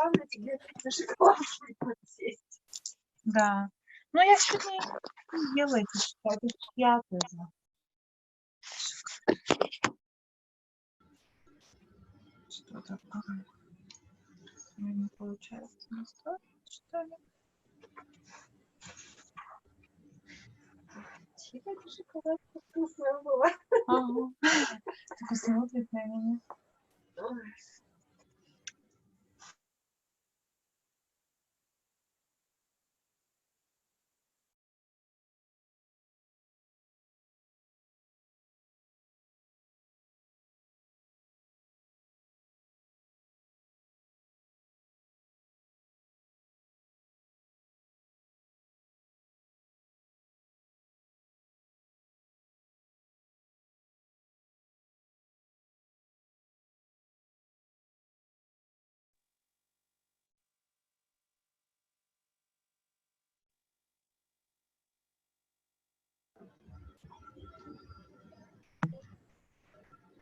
главное тебе наши классы сесть. Да. Но я сегодня не ела эти это пятые же. Что такое? Не получается настроить, что ли? Эта шоколадка вкусная была. Ага. Только смотрит на меня.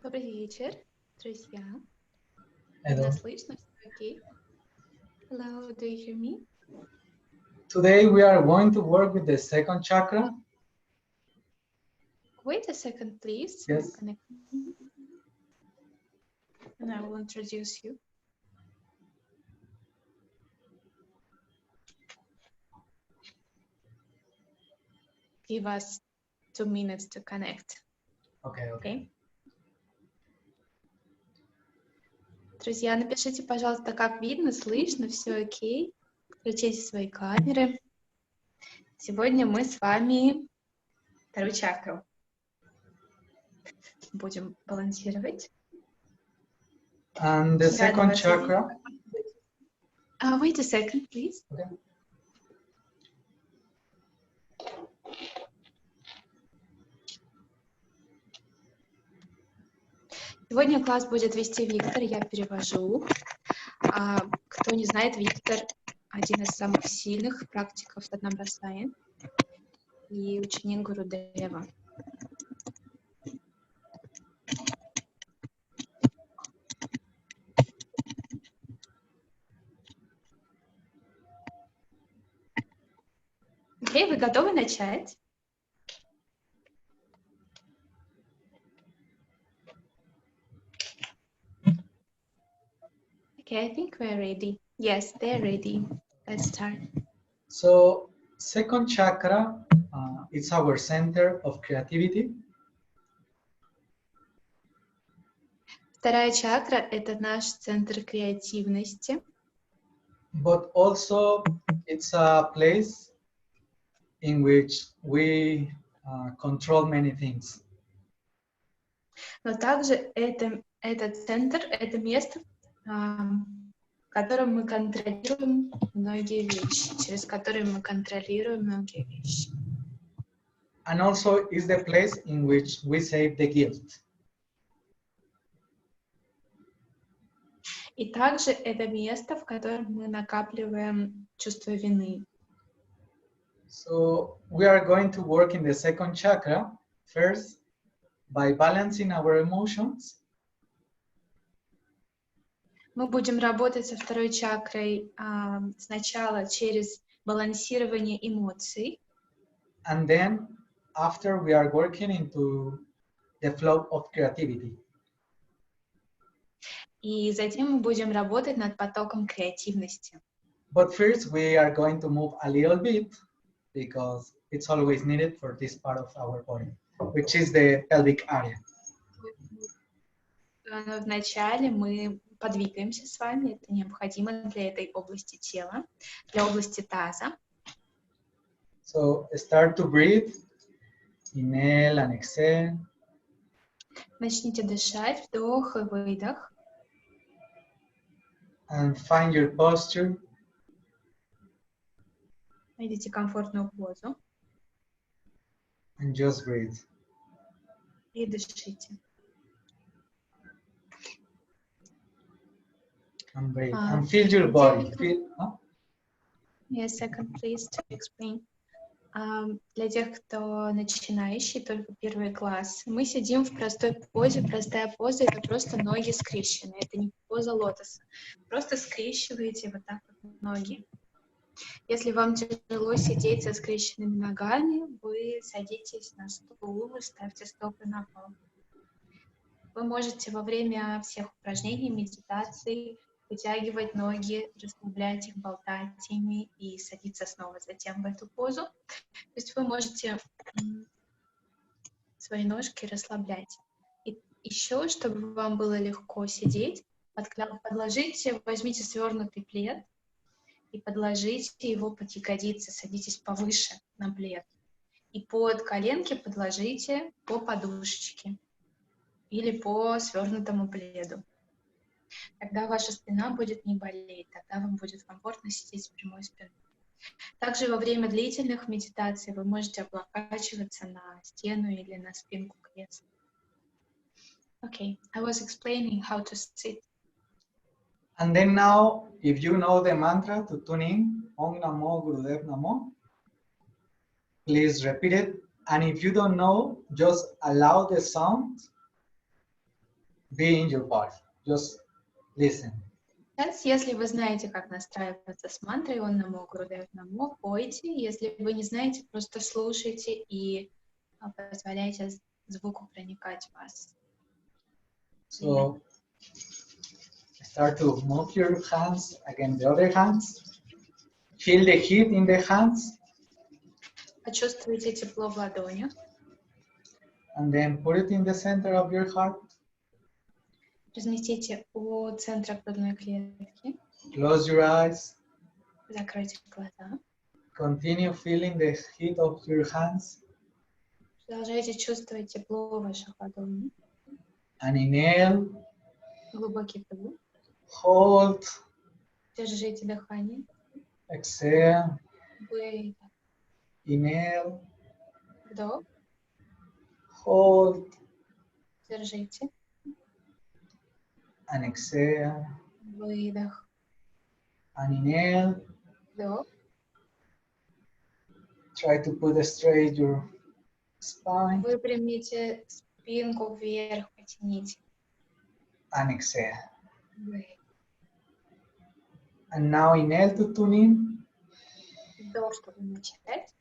Добрый вечер, друзья. Hello. Меня слышно? Все окей? Hello, do you hear me? Today we are going to work with the second chakra. Wait a second, please. Yes. And I will introduce you. Give us 2 minutes to connect. Okay. Друзья, напишите, пожалуйста, как видно, слышно, все окей. Включите свои камеры. Сегодня мы с вами вторую чакру будем балансировать. And the second chakra. Wait a second, please. Okay. Сегодня класс будет вести Виктор, я перевожу. Кто не знает, Виктор один из самых сильных практиков Саднамрасаян и ученик Гурудева. Окей, вы готовы начать? Okay, I think we're ready. Yes, they're ready. Let's start. So, second chakra is our center of creativity. Вторая чакра — это наш центр креативности. But also, it's a place in which we control many things. Но также этот центр — это место, в котором мы контролируем многие вещи, через которые мы контролируем многие вещи. And also, it's the place in which we save the guilt. И также это место, в котором мы накапливаем чувство вины. So, we are going to work in the second chakra first by balancing our emotions. Мы будем работать со второй чакрой сначала через балансирование эмоций. And then, after, we are working into the flow of creativity. И затем мы будем работать над потоком креативности. But first, we are going to move a little bit because it's always needed for this part of our body, which is the pelvic area. Но вначале мы подвигаемся с вами, это необходимо для этой области тела, для области таза. So start to breathe, inhale and exhale. Начните дышать, вдох и выдох. And find your posture. Найдите комфортную позу. And just breathe. И дышите. And breathe. And feel your body. Yes, second, please, to explain. Для тех, кто начинающий, только первый класс, мы сидим в простой позе. Простая поза — это просто ноги скрещены. Это не поза поза лотоса. Просто скрещиваете вот так вот ноги. Если вам тяжело сидеть со скрещенными ногами, вы садитесь на стул и ставьте стопы на пол. Вы можете во время всех упражнений, медитаций вытягивать ноги, расслаблять их, болтать ими и садиться снова затем в эту позу. То есть вы можете свои ножки расслаблять. И еще, чтобы вам было легко сидеть, подложите, возьмите свернутый плед и подложите его под ягодицы, садитесь повыше на плед. И под коленки подложите по подушечке или по свернутому пледу. Тогда ваша спина будет не болеть, тогда вам будет комфортно сидеть с прямой спиной. Также во время длительных медитаций вы можете облокачиваться на стену или на спинку кресла. Okay, I was explaining how to sit. And then now, if you know the mantra to tune in, Om Namo Gurudev Namo, please repeat it. And if you don't know, just allow the sound be in your body. Just listen. Сейчас, если вы знаете, как настраиваться с мантрой Om Namo Gurudev Namo, пойте. Если вы не знаете, просто слушайте и позволяйте звуку проникать в вас. So start to move your hands against the other hands. Feel the heat in the hands. Почувствуйте тепло в ладонях. And then put it in the center of your heart. Разместите у центра грудной клетки. Close your eyes. Закройте глаза. Continue feeling the heat of your hands. Продолжайте чувствовать тепло ваших ладоней. And inhale. Глубокий вдох. Hold. Держите дыхание. Exhale. Выдох. Inhale. Вдох. Hold. Держите. And exhale. Выдох. And inhale. Вдох. Try to put straight your spine. Выпрямите спинку вверх, потяните. And exhale. Выдох. And now inhale to tune in. Вдох, чтобы начать.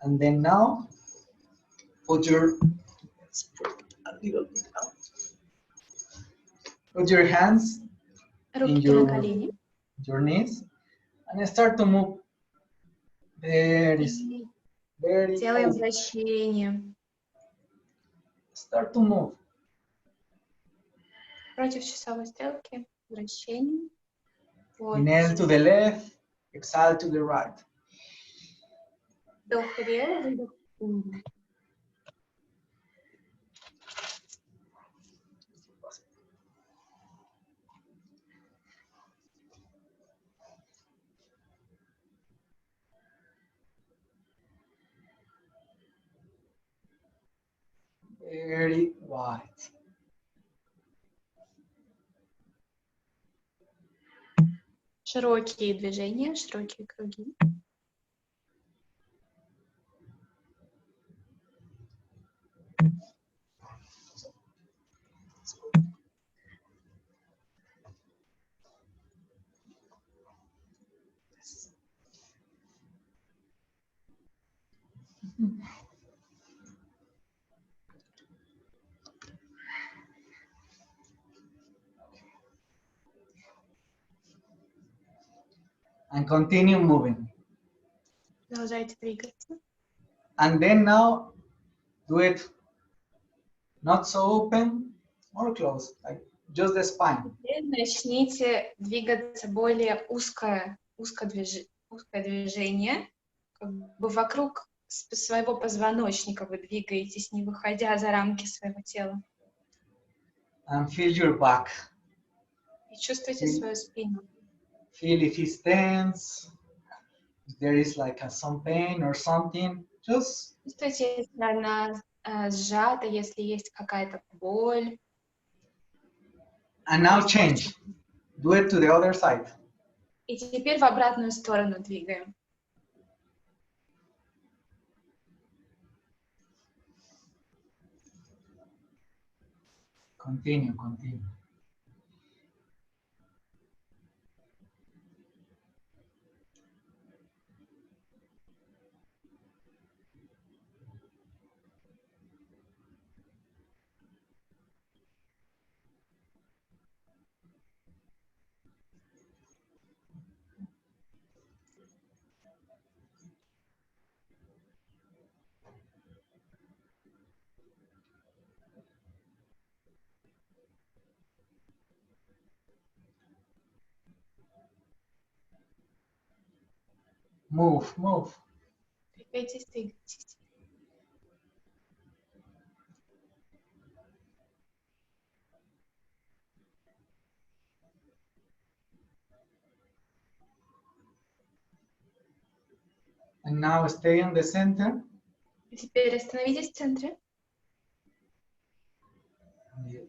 And then now, put your put your hands in Руки на колени. your knees and start to move very Делаем slow. вращение. Start to move. Против часовой стрелки. Вращение. Вот. Inhale to the left, exhale to the right. Вдох влево, выдох вправо. Very wide. Широкие движения, широкие круги. And continue moving. Продолжайте двигаться. And then now do it not so open or closed, like just the spine. Теперь начните двигаться более узкое движение, как бы вокруг своего позвоночника вы двигаетесь, не выходя за рамки своего тела. And feel your back. И чувствуйте свою спину. Feel if it's tense, if there is like some pain or something. Just Чувствуйте, если она сжата, если есть какая-то боль. and now change. Do it to the other side. И теперь в обратную сторону двигаем. Continue, continue. Move, move. Двигайтесь, двигайтесь. And now stay in the center. И теперь остановитесь в центре.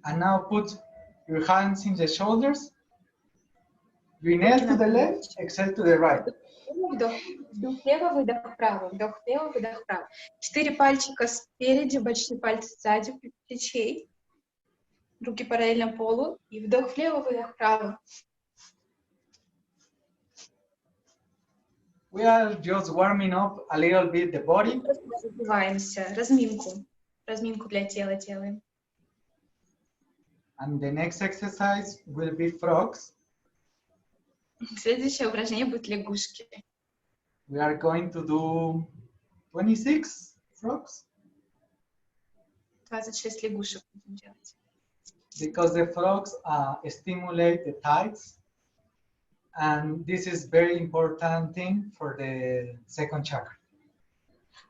And now put your hands in the shoulders. Inhale to the left, exhale to the right. Вдох, вдох влево, выдох вправо, вдох влево, выдох вправо. 4 пальчика спереди, большие пальцы сзади плечей. Руки параллельно полу. И вдох влево, выдох вправо. We are just warming up a little bit the body. Развиваемся. Разминку. Разминку для тела делаем. And the next exercise will be frogs. Следующее упражнение будет лягушки. We are going to do 26 frogs. 26 лягушек будем делать. Because the frogs stimulate the thighs. And this is very important thing for the second chakra.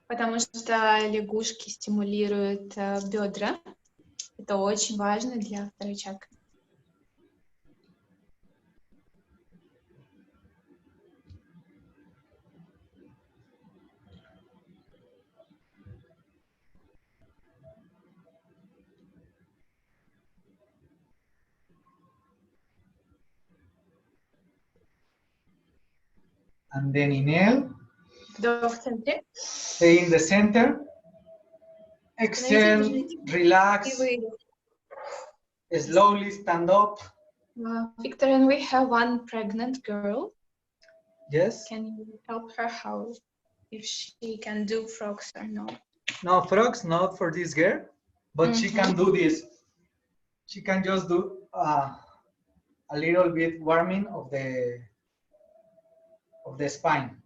Потому что лягушки стимулируют бедра. Это очень важно для второй чакры. And then inhale. Вдох в центре. Stay in the center. Exhale, relax. Slowly stand up. Victor, and we have one pregnant girl. Yes. Can you help her how, if she can do frogs or not? No, frogs not for this girl, but she can do this. She can just do a little bit warming of the spine,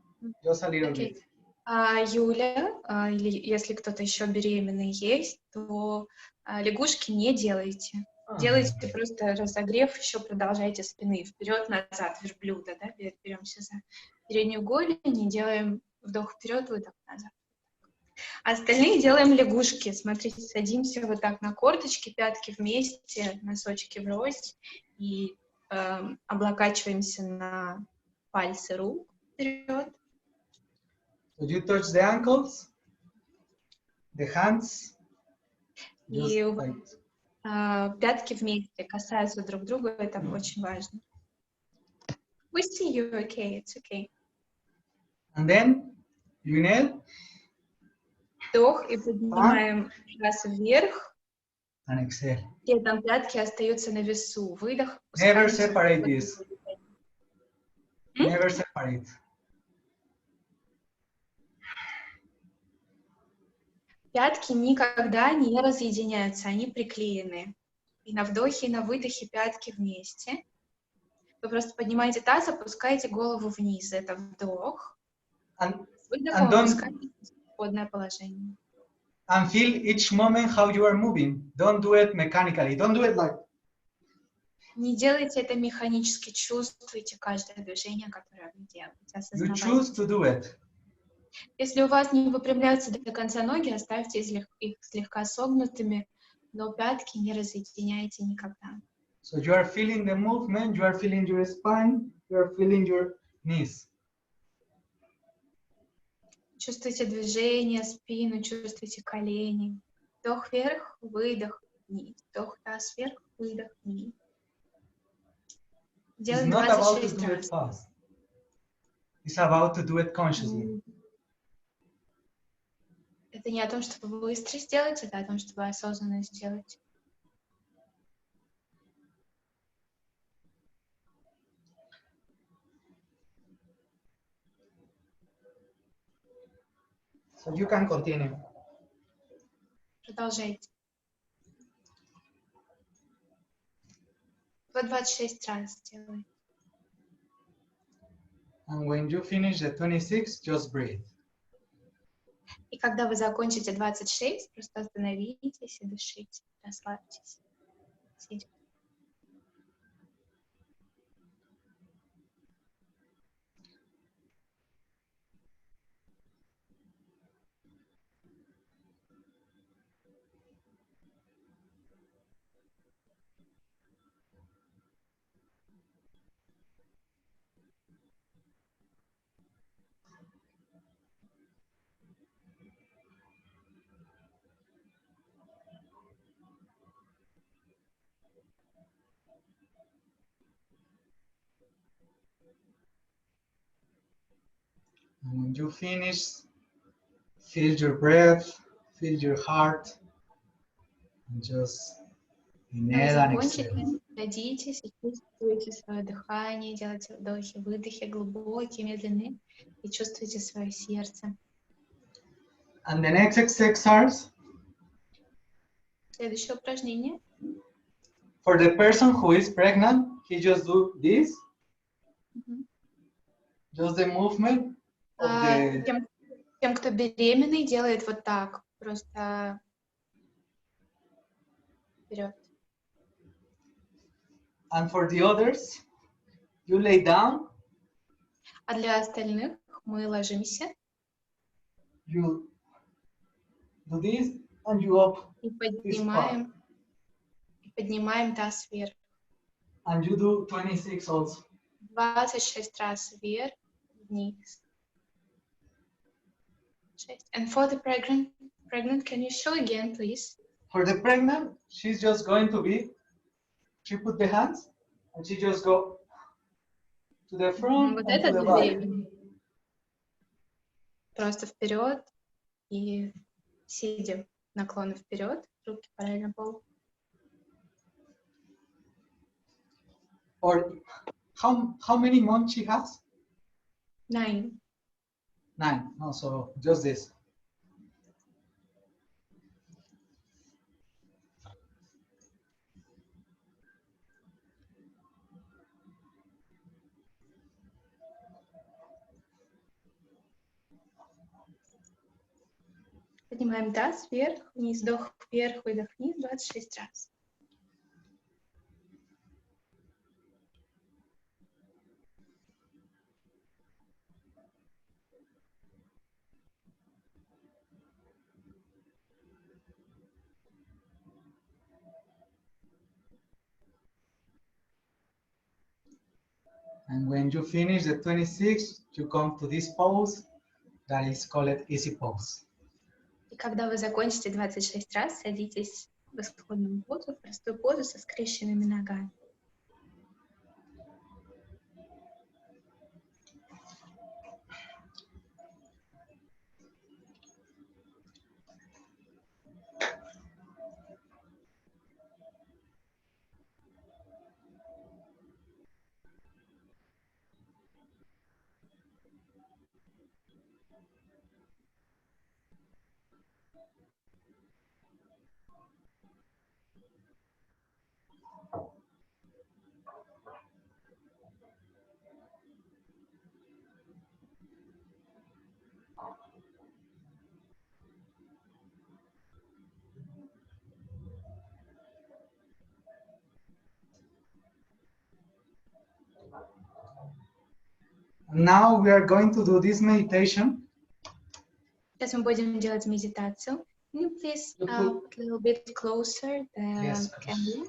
just a little bit. Юля, или если кто-то еще беременный есть, то лягушки не делайте. Делайте просто разогрев, еще продолжайте спины. Вперед-назад, верблюда, да? Беремся за переднюю голень и делаем вдох вперед, выдох назад. Остальные делаем лягушки. Смотрите, садимся вот так на корточки, пятки вместе, носочки врозь и облокачиваемся на пальцы рук вперед. So you touch the ankles, the hands, И пятки вместе касаются друг друга, это очень важно. We see you, okay, it's okay. And then you inhale. Вдох и поднимаем раз вверх. And exhale. При этом пятки остаются на весу. Выдох. Never separate this. Never separate. Пятки никогда не разъединяются, они приклеены. И на вдохе, и на выдохе пятки вместе. Вы просто поднимаете таз, опускаете голову вниз. Это вдох. And, С выдохом and don't опускаетесь в исходное положение. and feel each moment how you are moving. Don't do it mechanically. Don't do it like. Не делайте это механически, чувствуйте каждое движение, которое вы делаете. You choose to do it. Если у вас не выпрямляются до конца ноги, оставьте их слегка согнутыми, но пятки не разъединяйте никогда. So you are feeling the movement, you are feeling your spine, you are feeling your knees. Чувствуйте движение, спину, чувствуйте колени. Вдох вверх, выдох вниз. Вдох таз вверх, выдох вниз. It's Делаем not about to 26 do it раз. fast. It's about to do it consciously. Это не о том, чтобы быстро сделать, это о том, чтобы осознанно сделать. So you can continue. Продолжайте. 26 раз делайте. And when you finish the 26, just breathe. И когда вы закончите 26, просто остановитесь и дышите. Расслабьтесь. Сидите. And when you finish, feel your breath, feel your heart, and just Когда вы inhale and закончите, exhale. садитесь и чувствуете свое дыхание, делайте вдохи, выдохи глубокие, медленные, и чувствуйте свое сердце. And the next exercise, Следующее упражнение. for the person who is pregnant, he just do this, just the movement of the... Тем, кто беременный, делает вот так, просто вперед. And for the others, you lay down, А для остальных мы ложимся you do this, and you up и this part. поднимаем таз вверх. And you do 26 also. 26 раз вверх, вниз. 6. And for the pregnant, can you show again, please? For the pregnant, she's just going to be, she put the hands, and she just go to the front Вот and to это the для back. беременных. Просто вперед и сидя, наклоны вперед, руки параллельно полу. Or how many months she has? 9. 9. No, so just this. Поднимаем таз вверх, вниз, вдох вверх, выдох вниз, 26 раз. And when you finish the 26, you come to this pose that is called easy pose. И когда вы закончите 26 раз, садитесь в исходную позу, в простую позу со скрещенными ногами. Now we are going to do this meditation. Сейчас мы будем делать медитацию. Can you please You put a little bit closer the Yes. camera?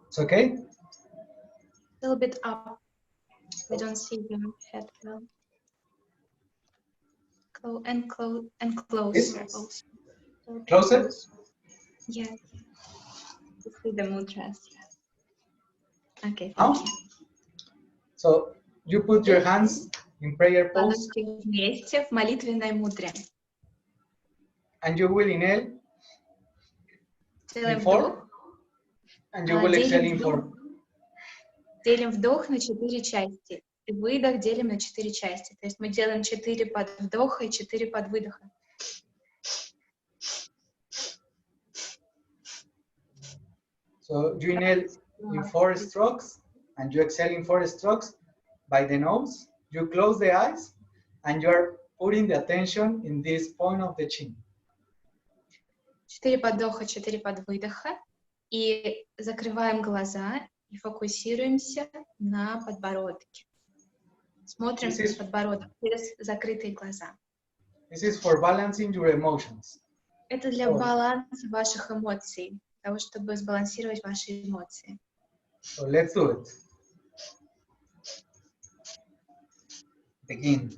It's okay? A little bit up. We don't see your head well. And closer Yes. also. A little bit Closer? Yes. To see the mudras. Okay, Now? thank you. So you put your hands in prayer pose Ладошки вместе в молитвенной мудре. and you will inhale Делаем in 4 вдох. and you will exhale Делим in вдох. 4. Делим вдох на 4 части. И выдох делим на 4 части. То есть мы делаем 4 под вдоха и 4 под выдоха. So you inhale in 4 strokes and you exhale in 4 strokes by the nose. You close the eyes and you are putting the attention in this point of the chin. 4 подвдоха, 4 под выдоха. И закрываем глаза и фокусируемся на подбородке. Смотрим на подбородок через закрытые глаза. This is for balancing your emotions. Это для баланса ваших эмоций, для того, чтобы сбалансировать ваши эмоции. So let's do it. Begin.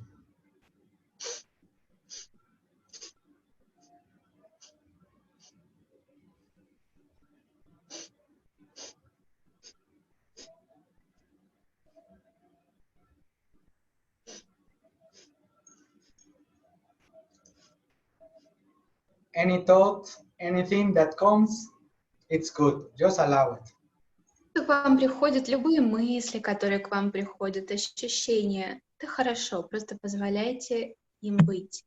Any thought, anything that comes, it's good. Just allow it. К вам приходят любые мысли, которые к вам приходят, ощущения. Это хорошо, просто позволяйте им быть.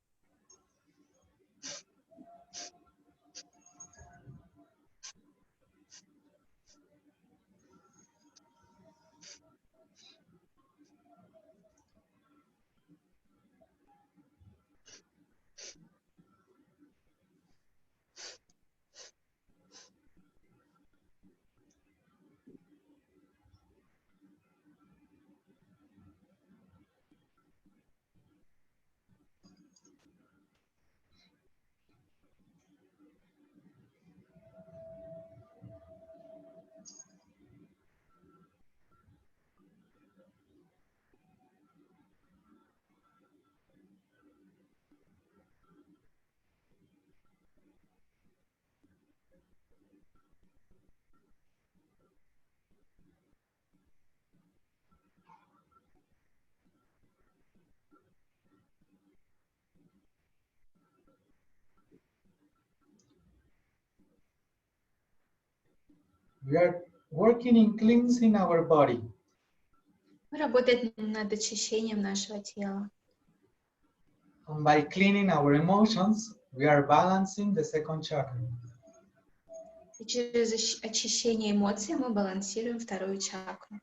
We are working in cleansing our body. Мы работаем над очищением нашего тела. And by cleaning our emotions, we are balancing the second chakra. И через очищение эмоций мы балансируем вторую чакру.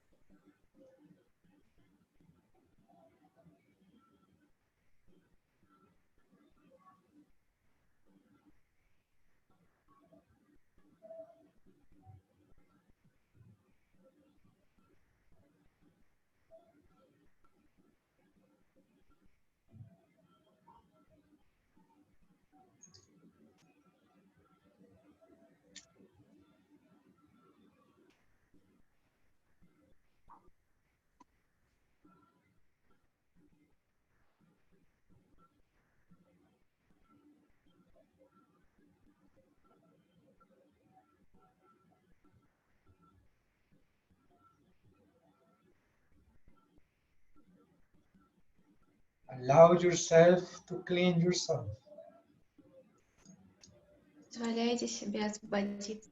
Allow yourself to clean yourself. Позволяйте себе освободиться.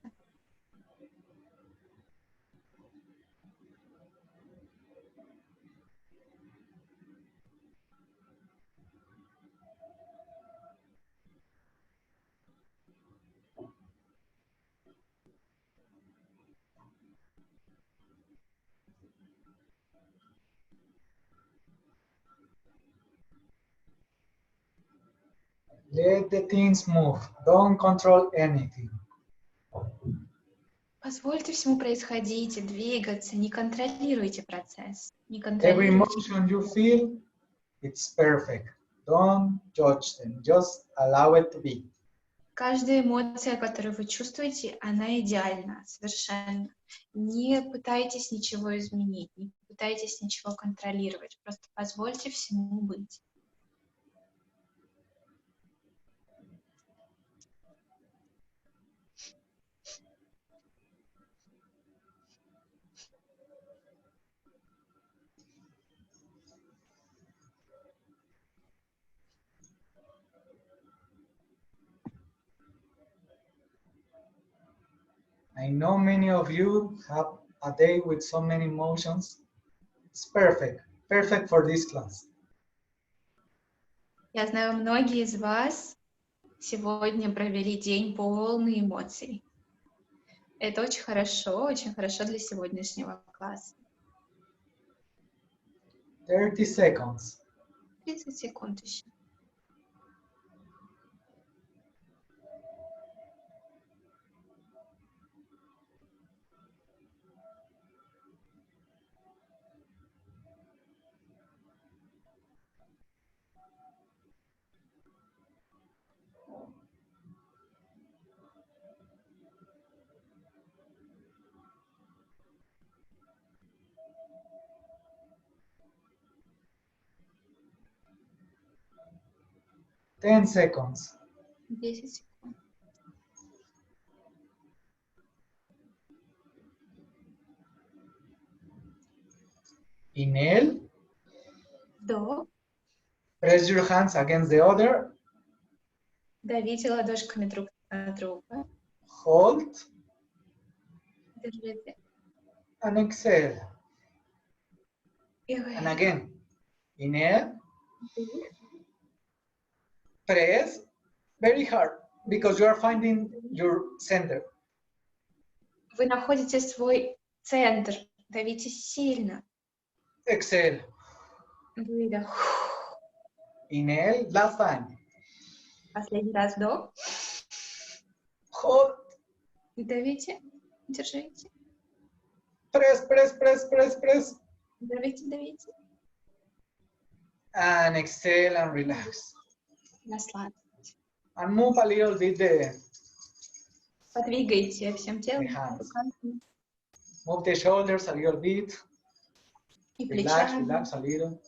Let the things move. Don't control anything. Позвольте всему происходить и двигаться, не контролируйте процесс, не Every контролируйте. emotion you feel, it's perfect. Don't judge them. Just allow it to be. Каждая эмоция, которую вы чувствуете, она идеальна, совершенно. Не пытайтесь ничего изменить, не пытайтесь ничего контролировать, просто позвольте всему быть. I know many of you have a day with so many emotions. It's perfect. Perfect for this class. Я знаю, многие из вас сегодня провели день полный эмоций. Это очень хорошо для сегодняшнего класса. 30 seconds. 30 секунд еще. Ten seconds. 10 секунд. Inhale. Вдох. Press your hands against the other. Давите ладошками друг на друга. Hold Держите. and exhale. И And again. Inhale. выдох. Press very hard because you are finding your center. Вы находите свой центр. Давите сильно. Exhale. Выдох. Inhale. Last time. Последний раз вдох. Hold. И давите. Держите. Press, press, press, press, press. Давите. And exhale and relax. Расслабьтесь. And move a little bit the Подвигайте всем телом. hands. Руками Move the shoulders a little bit. и Relax, плечами. relax a little.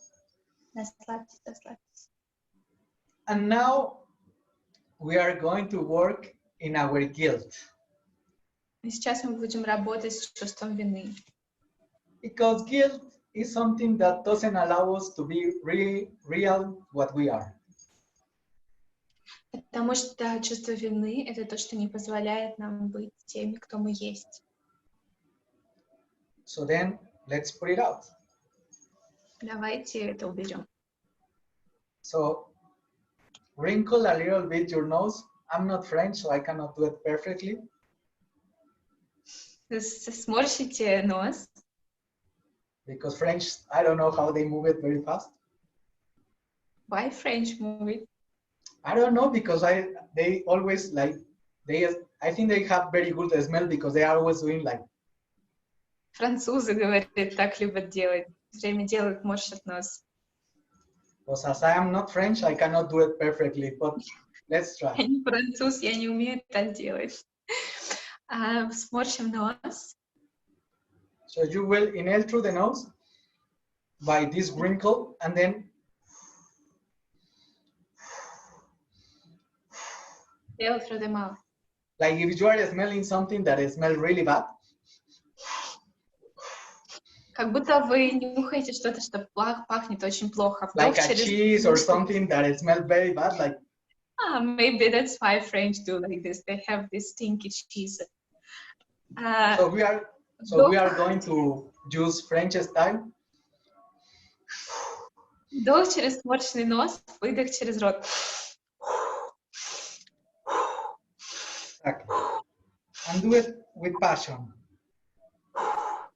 Расслабьтесь. And now we are going to work in our guilt. И сейчас мы будем работать с чувством вины. Because guilt is something that doesn't allow us to be really real what we are. Потому что чувство вины — это то, что не позволяет нам быть теми, кто мы есть. So then let's put it out. Давайте это уберем. So wrinkle a little bit your nose. I'm not French, so I cannot do it perfectly. Сморщите нос. Because French, I don't know how they move it very fast. Why French movie? I don't know because they always like I think they have very good smell because they are always doing like. Французы, говорят, так любят делать. Все время делают, морщат нос. Because as I am not French, I cannot do it perfectly, but let's try. Я не француз, я не умею так делать. Сморщим нос. So you will inhale through the nose by this wrinkle and then Exhale through the mouth. like if you are smelling something that smells really bad. Как будто вы нюхаете что-то, что пахнет очень плохо. Like a cheese or something that smells very bad, like. Maybe that's why French do like this. They have this stinky cheese. So we are going to use French style. Вдох через сморщенный нос, выдох через рот. Exactly. And do it with passion.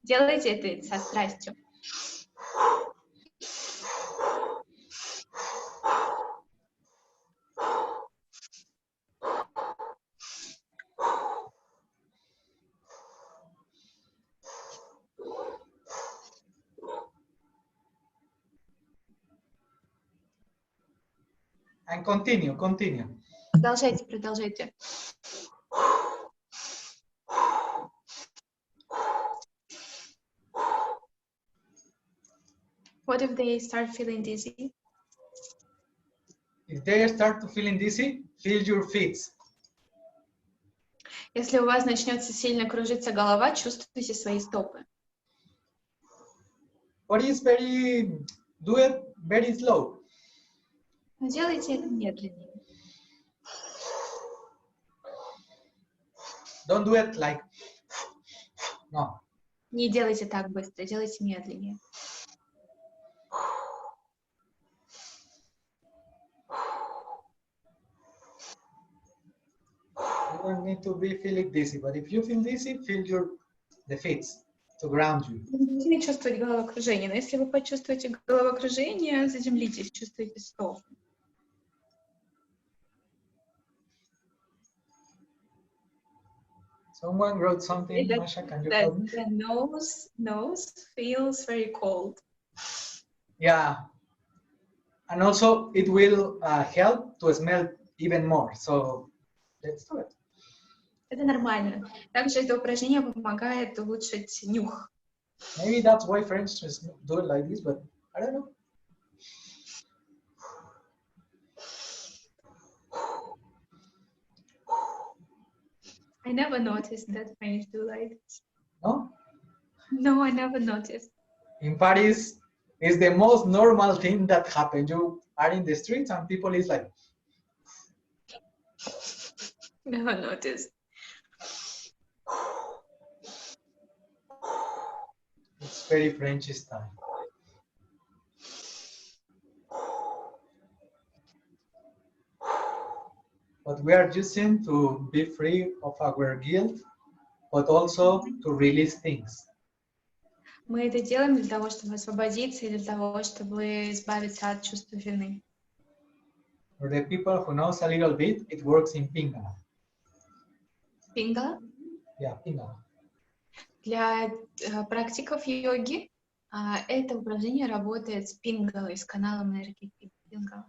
Делайте это со страстью. And continue, continue. Продолжайте, продолжайте. What if they start feeling dizzy? If they start to feeling dizzy, feel your feet. Если у вас начнется сильно кружиться голова, чувствуйте свои стопы. But it's do it very slow. Но делайте это медленнее. Don't do it like, no. Не делайте так быстро, делайте медленнее. You don't need to be feeling dizzy, but if you feel dizzy, feel the feet to ground you. Вы не должны чувствовать головокружение, но если вы почувствуете головокружение, заземлитесь, чувствуйте стопы. Someone wrote something, Masha, can you help me? The nose feels very cold. Yeah. And also it will help to smell even more. So let's do it. Это нормально. Также это упражнение помогает улучшить нюх. Maybe that's why French do it like this, but I don't know. I never noticed that French do like this. No? No, I never noticed. In Paris, it's the most normal thing that happens. You are in the streets and people is like, Never noticed. it's very French style. But we are using to be free of our guilt, but also to release things. Мы это делаем для того, чтобы освободиться и для того, чтобы избавиться от чувства вины. For the people who knows a little bit, it works in Pingala. Пингала. Yeah, Pingala. Для практиков йоги это упражнение работает с пингалой, с каналом энергии пингала.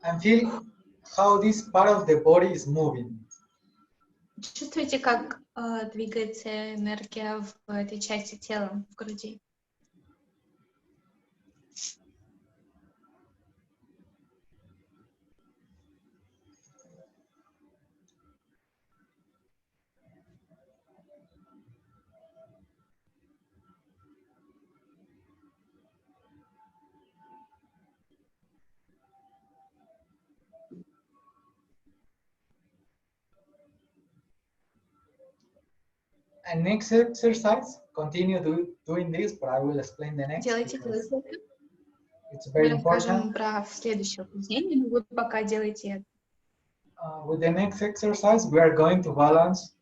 And feel how this part of the body is moving. Чувствуете, как двигается энергия в этой части тела, в груди? And next exercise, continue doing this, but I will explain the next. Делайте because это. It's Мы very расскажем important. про следующее упражнение, но вы пока делайте это. With the next exercise, we are going to balance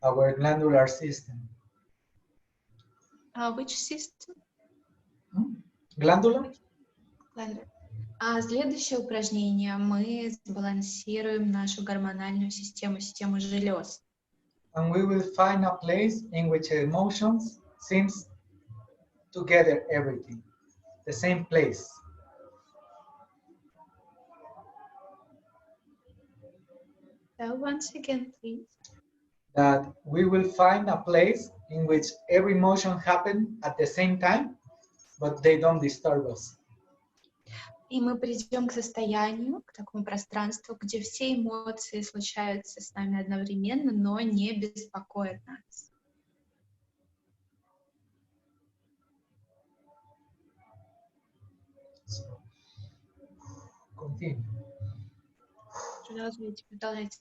our glandular system. Which system? Glandular? Следующее упражнение мы сбалансируем нашу гормональную систему, систему желез. And we will find a place in which emotions seems together everything, the same place. Once again, please. That we will find a place in which every emotion happens at the same time, but they don't disturb us. И мы придем к состоянию, к такому пространству, где все эмоции случаются с нами одновременно, но не беспокоят нас. So, continue. Продолжайте, продолжайте.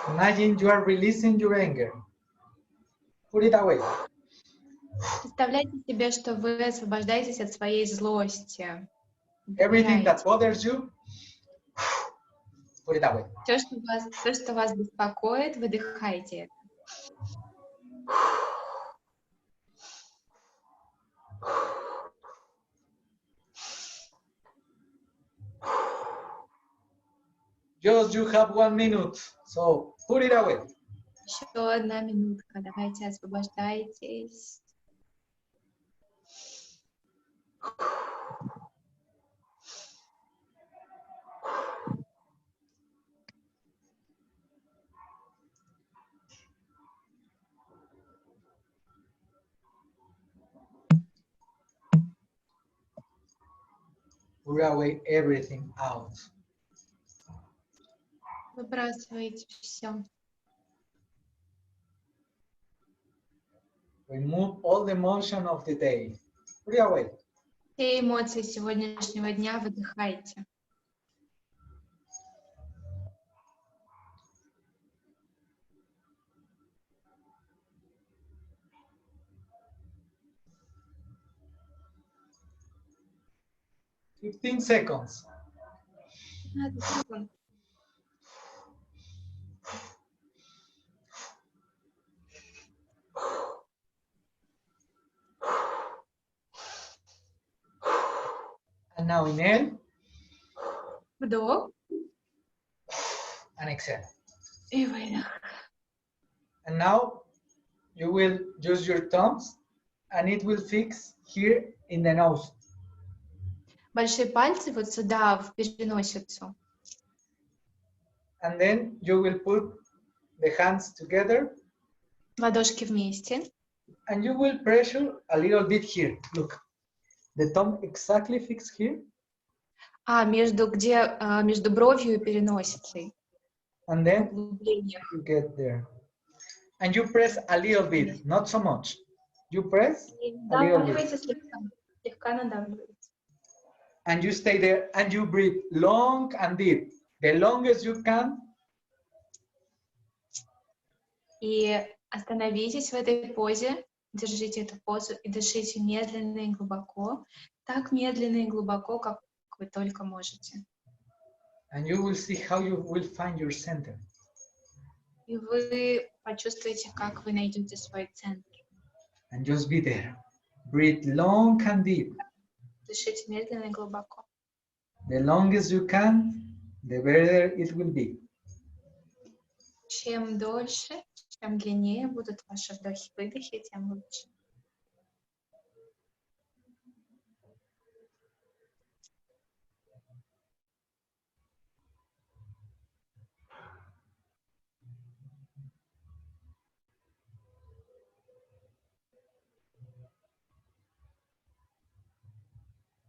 Imagine you are releasing your anger. Put it away. Представляйте себе, что вы освобождаетесь от своей злости. Everything that bothers you, put it away. Все, что вас беспокоит, выдыхайте это. Just you have 1 minute, so put it away. Еще 1 минутка. Давайте освобождайтесь. Put away everything out. Выбрасывайте все. Remove all the emotion of the day. Put it away. Все эмоции сегодняшнего дня выдыхайте. $15 seconds. 15 секунд. And now inhale Вдох and exhale. и выдох. And now you will use your thumbs and it will fix here in the nose. Большие пальцы вот сюда, в переносицу. And then you will put the hands together Ладошки вместе. and you will pressure a little bit here. Look, the thumb exactly fixed here. Между бровью и переносицей. And then Углублениях. you get there. And you press a little bit, not so much. You press a little bit. Надавливайте слегка. Слегка надавливайте. And you stay there and you breathe long and deep. The longest you can. И остановитесь в этой позе. Держите эту позу и дышите медленно и глубоко. Так медленно и глубоко, как вы только можете. And you will see how you will find your center. И вы почувствуете, как вы найдете свой центр. And just be there. Breathe long and deep. Дышите медленно и глубоко. The longest you can, the better it will be. Чем дольше, чем длиннее будут ваши вдохи-выдохи, тем лучше.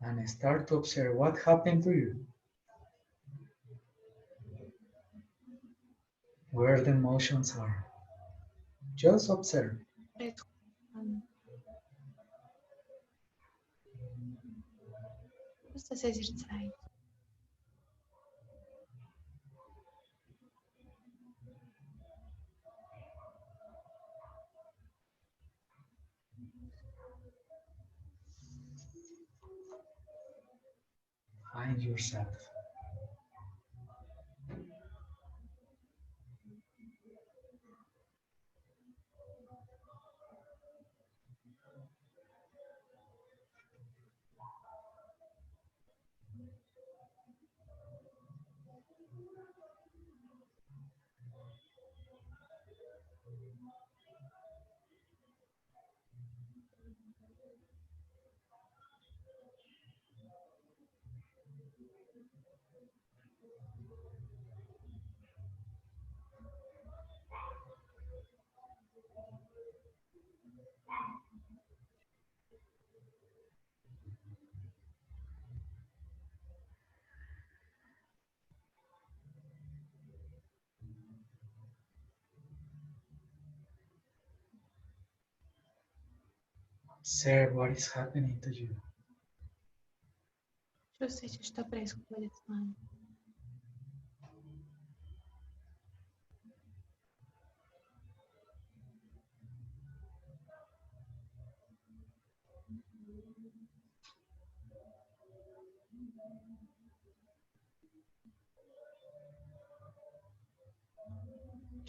And start to observe what happened to you. Where the emotions are. Just observe. Просто созерцайте. Find yourself. Observe what is happening to you. Чувствуйте, что происходит с вами.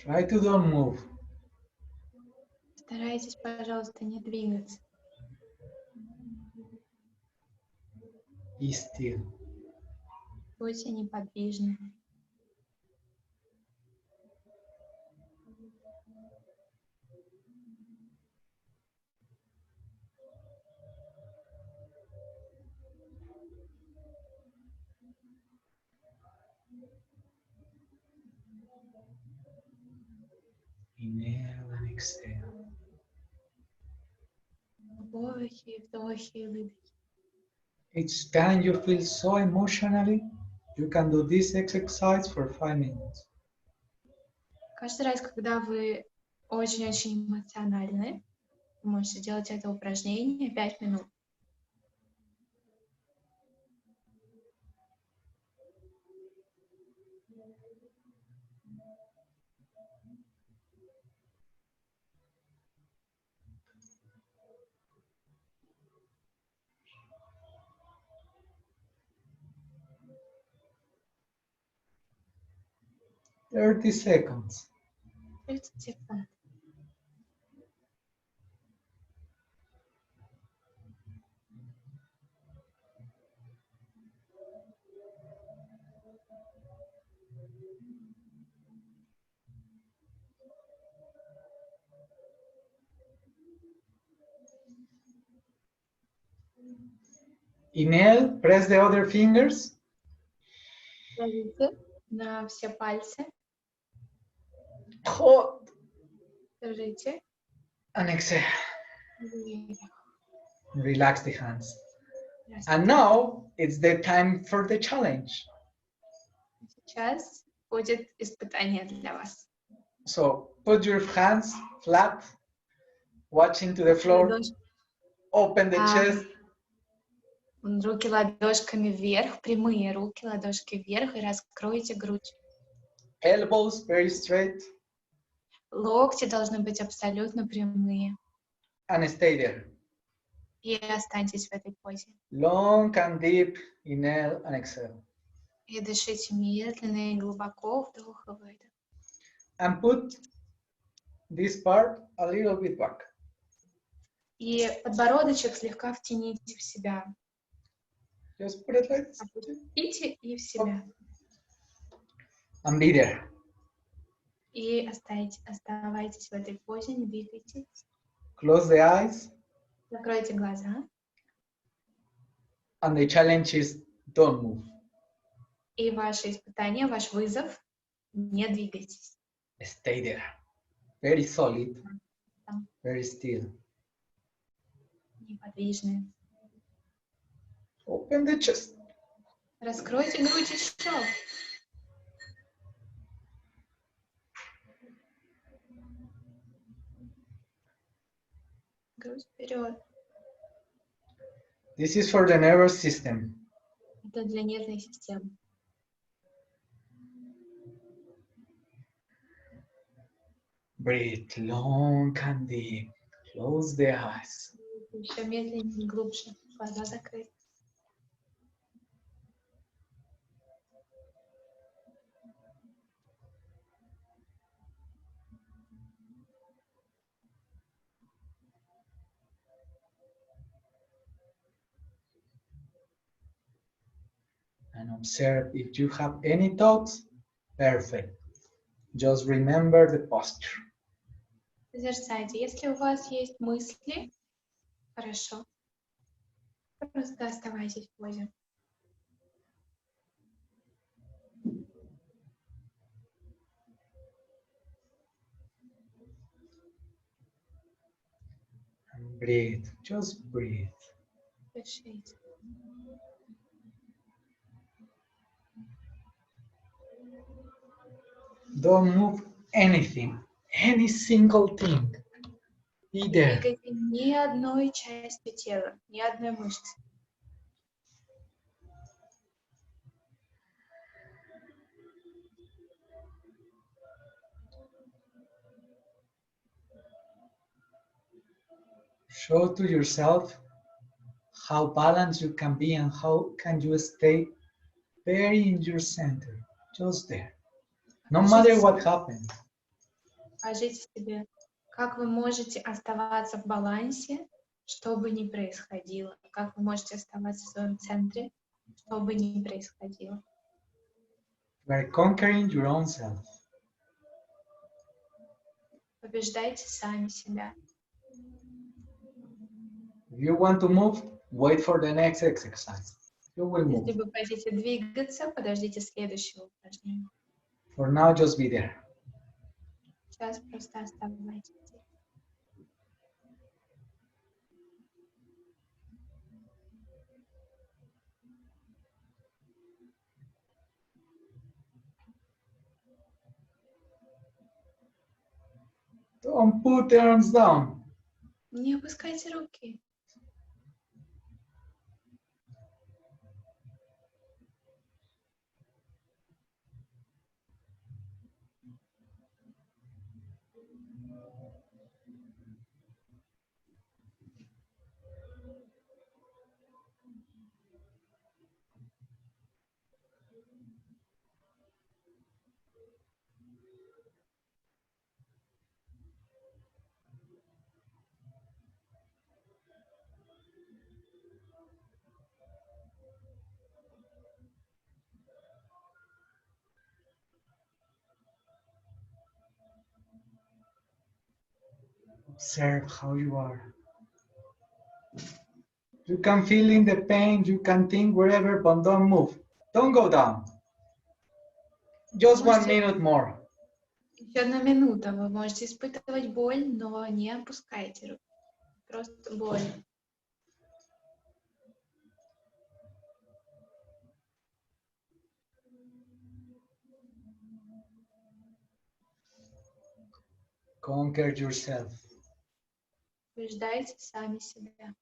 Try to don't move. Старайтесь, пожалуйста, не двигаться. Be still. Будьте неподвижны. Inhale and exhale. Вдохи, вдохи и выдохи. Each time you feel so emotionally, you can do this exercise for 5 minutes. Каждый раз, когда вы очень-очень эмоциональны, вы можете делать это упражнение 5 минут. Thirty seconds. 30 секунд. Inhale, press the other fingers. Давите на все пальцы. Hold Держите. and exhale. И Relax the hands. раз. And now it's the time for the challenge. Сейчас будет испытание для вас. So put your hands flat, watch into the floor, Ладошь- open the chest, Руки ладошками вверх, прямые руки, ладошки вверх, и раскройте грудь. elbows very straight, Локти должны быть абсолютно прямые. and stay there. И останьтесь в этой позе. Long and deep, inhale and exhale. И дышите медленно и глубоко, вдох и выдох. And put this part a little bit back. И подбородочек слегка втяните в себя. Just put it like this. Опустите и в себя. And be there. И оставайтесь в этой позе, не двигайтесь. Close the eyes. Закройте глаза. And the challenge is don't move. И ваше испытание, ваш вызов, не двигайтесь. Stay there. Very solid. Very still. Неподвижны. Open the chest. Раскройте грудь еще. Грудь вперед. This is for the nervous system. Это для нервной системы. Breathe long and deep. Close the eyes. Еще медленнее и глубже. Глаза закрыты. And observe if you have any thoughts. Perfect. Just remember the posture. Созерцайте. Если у вас есть мысли, хорошо. Просто оставайтесь в позе. And breathe. Just breathe. Дышите. Don't move anything. Any single thing. Be Не there. двигайте ни одной части тела, ни одной мышцы. Show to yourself how balanced you can be and how can you stay very in your center, just there. No matter what happens. Скажите себе, как вы можете оставаться в балансе, что бы ни происходило. Как вы можете оставаться в своем центре, что бы ни происходило. You are conquering your own self. Побеждайте сами себя. If you want to move, wait for the next exercise. You will move. Если вы хотите двигаться, подождите следующего упражнения. For now, just be there. Сейчас просто оставайтесь. Don't put the arms down. Не опускайте руки. Observe how you are. You can feel in the pain, you can think wherever, but don't move. Don't go down. Just 1 minute more. Еще 1 минута. Вы можете испытывать боль, но не опускайте руки. Просто боль. Conquer yourself. Побеждайте сами себя.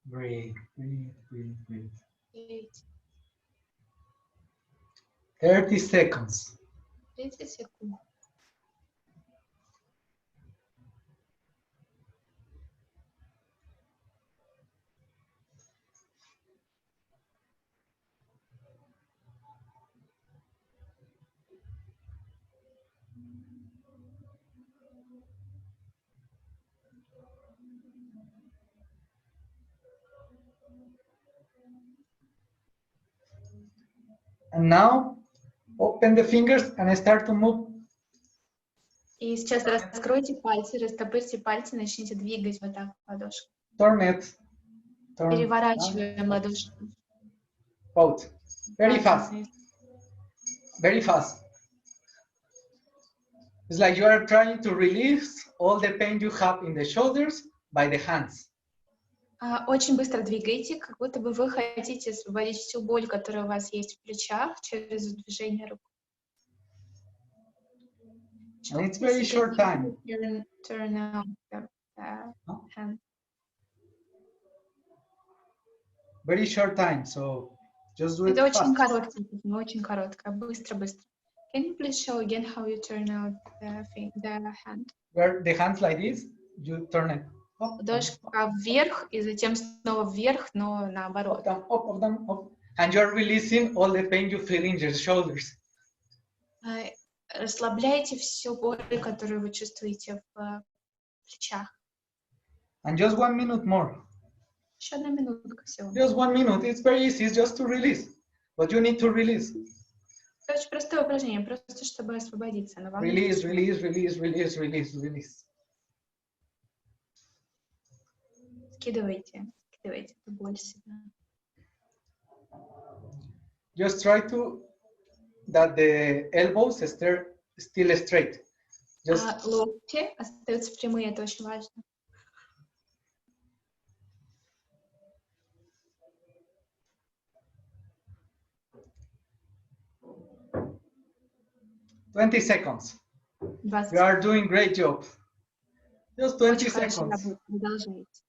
Breathe, breathe, breathe, breathe. Видите? 30 seconds. 30 секунд. And now, open the fingers and start to move. И сейчас раскройте пальцы, растопырьте пальцы, начните двигать вот так ладошку. Turn it. Turn. Переворачиваем ладошку. Both. Very fast. Very fast. It's like you are trying to release all the pain you have in the shoulders by the hands. Очень быстро двигайте, как будто бы вы хотите освободить всю боль, которая у вас есть в плечах, через движение рук. And it's very short time. Turn out the hand. Very short time, so just do it Это очень fast. короткое, очень короткое, быстро-быстро. Can you please show again how you turn out the hand? Where the hands like this, you turn it up, Ладошка вверх и затем снова вверх, но наоборот. up, up, up, up. And you're releasing all the pain you feel in your shoulders. Расслабляйте всю боль, которую вы чувствуете в плечах. And just 1 minute more. Еще 1 минутка всего. Just 1 minute. It's very easy. It's just to release. But you need to release. Это очень простое упражнение, просто чтобы освободиться. Но вам Release, release, release, release, release, release. Скидывайте эту боль с себя. Just try to that the elbows still straight. Just Локти остаются прямые, это очень важно. $20 seconds. 20 You are doing great job. Just 20 Очень хорошо seconds. работает. Продолжайте.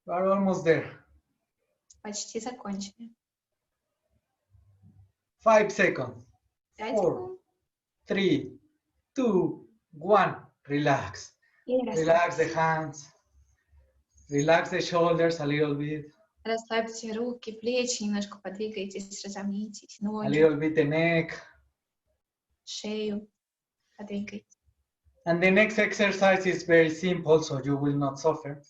You are almost there. Почти закончили. 5 seconds. 5 4, секунд. 3, 2, 1. Relax. И Relax the расслабьте. hands. Relax the shoulders a little bit. Расслабьте руки, плечи, немножко подвигайтесь, разомнитесь, A ноги, little bit the neck. шею подвигайте. And the next exercise is very simple, so you will not suffer.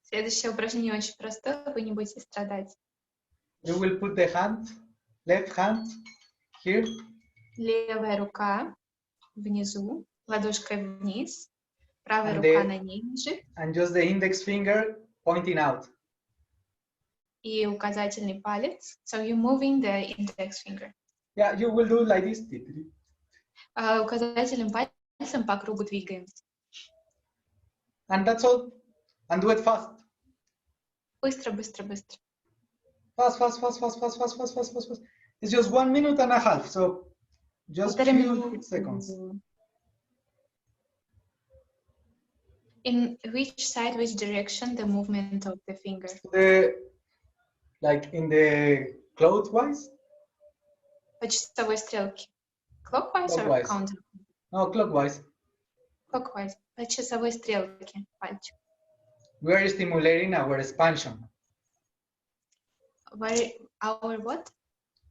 Следующее упражнение очень простое, вы не будете страдать. You will put the left hand here, Левая рука внизу, ладошкой вниз, правая And рука the- на ней лежит, and just the index finger pointing out. и указательный палец. So you're moving the index finger. Yeah, you will do like this. Указательным пальцем по кругу двигаемся. And that's all. And do it fast. Быстро, быстро, быстро. Fast, fast, fast, fast, fast, fast, fast, fast, fast, fast. It's just 1 minute and a half, so just Полтора few минуты. seconds. In which side, which direction the movement of the finger? Like in the clockwise? По часовой стрелке. Clockwise or Clockwise. counter? No, clockwise. Clockwise. По часовой стрелке пальчик. We are stimulating our expansion. Our what?